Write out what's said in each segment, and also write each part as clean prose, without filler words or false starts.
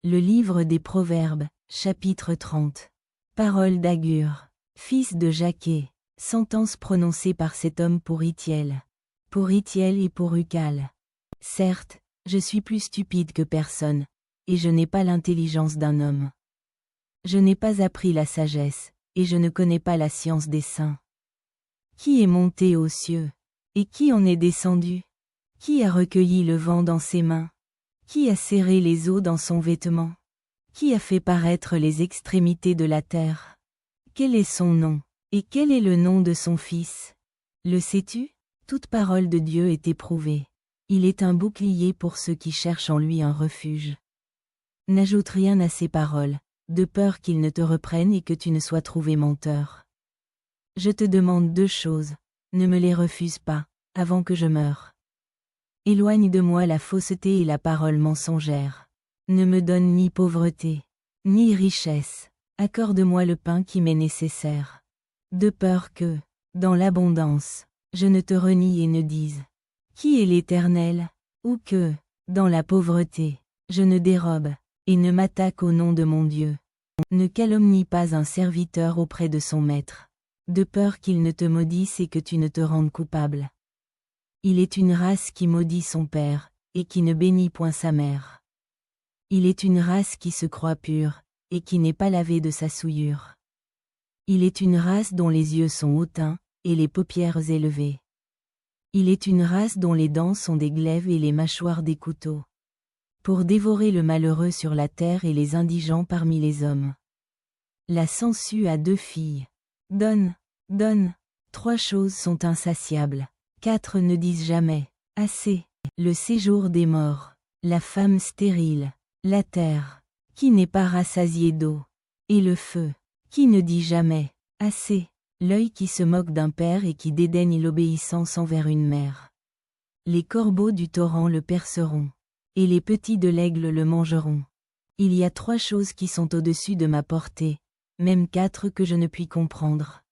Le livre des Proverbes, chapitre 30. Parole d'Agur, fils de Jaquet. Sentence prononcée par cet homme pour Ithiel. Pour Ithiel et pour Ucal. Certes, je suis plus stupide que personne, et je n'ai pas l'intelligence d'un homme. Je n'ai pas appris la sagesse, et je ne connais pas la science des saints. Qui est monté aux cieux? Et qui en est descendu? Qui a recueilli le vent dans ses mains? Qui a serré les eaux dans son vêtement? Qui a fait paraître les extrémités de la terre? Quel est son nom? Et quel est le nom de son fils? Le sais-tu? Toute parole de Dieu est éprouvée. Il est un bouclier pour ceux qui cherchent en lui un refuge. N'ajoute rien à ces paroles, de peur qu'ils ne te reprennent et que tu ne sois trouvé menteur. Je te demande 2 choses, ne me les refuse pas, avant que je meure. Éloigne de moi la fausseté et la parole mensongère. Ne me donne ni pauvreté, ni richesse. Accorde-moi le pain qui m'est nécessaire. De peur que, dans l'abondance, je ne te renie et ne dise: Qui est l'Éternel? Ou que, dans la pauvreté, je ne dérobe, et ne m'attaque au nom de mon Dieu. Ne calomnie pas un serviteur auprès de son maître, de peur qu'il ne te maudisse et que tu ne te rendes coupable. Il est une race qui maudit son père, et qui ne bénit point sa mère. Il est une race qui se croit pure, et qui n'est pas lavée de sa souillure. Il est une race dont les yeux sont hautains, et les paupières élevées. Il est une race dont les dents sont des glaives et les mâchoires des couteaux. Pour dévorer le malheureux sur la terre et les indigents parmi les hommes. La sangsue a 2 filles. Donne, donne. 3 choses sont insatiables. 4 ne disent jamais assez. Le séjour des morts, la femme stérile, la terre, qui n'est pas rassasiée d'eau, et le feu, qui ne dit jamais assez. L'œil qui se moque d'un père et qui dédaigne l'obéissance envers une mère. Les corbeaux du torrent le perceront, et les petits de l'aigle le mangeront. Il y a 3 choses qui sont au-dessus de ma portée, même 4 que je ne puis comprendre.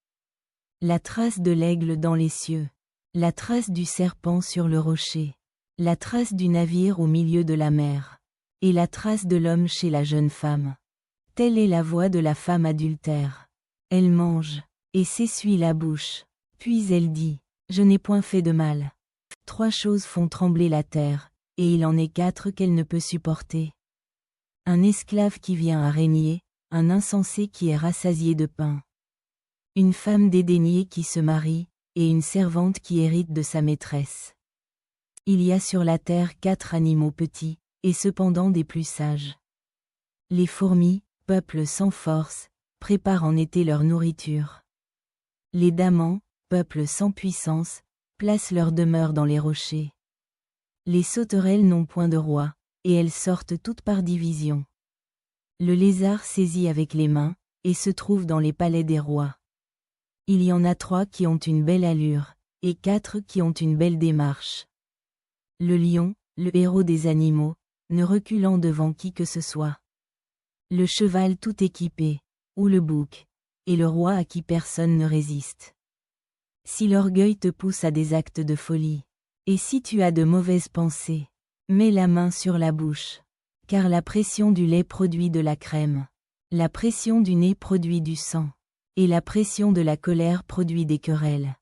La trace de l'aigle dans les cieux, la trace du serpent sur le rocher, la trace du navire au milieu de la mer, et la trace de l'homme chez la jeune femme. Telle est la voix de la femme adultère. Elle mange, et s'essuie la bouche, puis elle dit: Je n'ai point fait de mal. 3 choses font trembler la terre, et il en est 4 qu'elle ne peut supporter. Un esclave qui vient à régner, un insensé qui est rassasié de pain. Une femme dédaignée qui se marie, et une servante qui hérite de sa maîtresse. Il y a sur la terre 4 animaux petits, et cependant des plus sages. Les fourmis, peuple sans force, préparent en été leur nourriture. Les damans, peuple sans puissance, placent leur demeure dans les rochers. Les sauterelles n'ont point de roi, et elles sortent toutes par division. Le lézard saisit avec les mains, et se trouve dans les palais des rois. Il y en a 3 qui ont une belle allure, et 4 qui ont une belle démarche. Le lion, le héros des animaux, ne reculant devant qui que ce soit. Le cheval tout équipé, ou le bouc, et le roi à qui personne ne résiste. Si l'orgueil te pousse à des actes de folie, et si tu as de mauvaises pensées, mets la main sur la bouche, car la pression du lait produit de la crème, la pression du nez produit du sang, et la pression de la colère produit des querelles.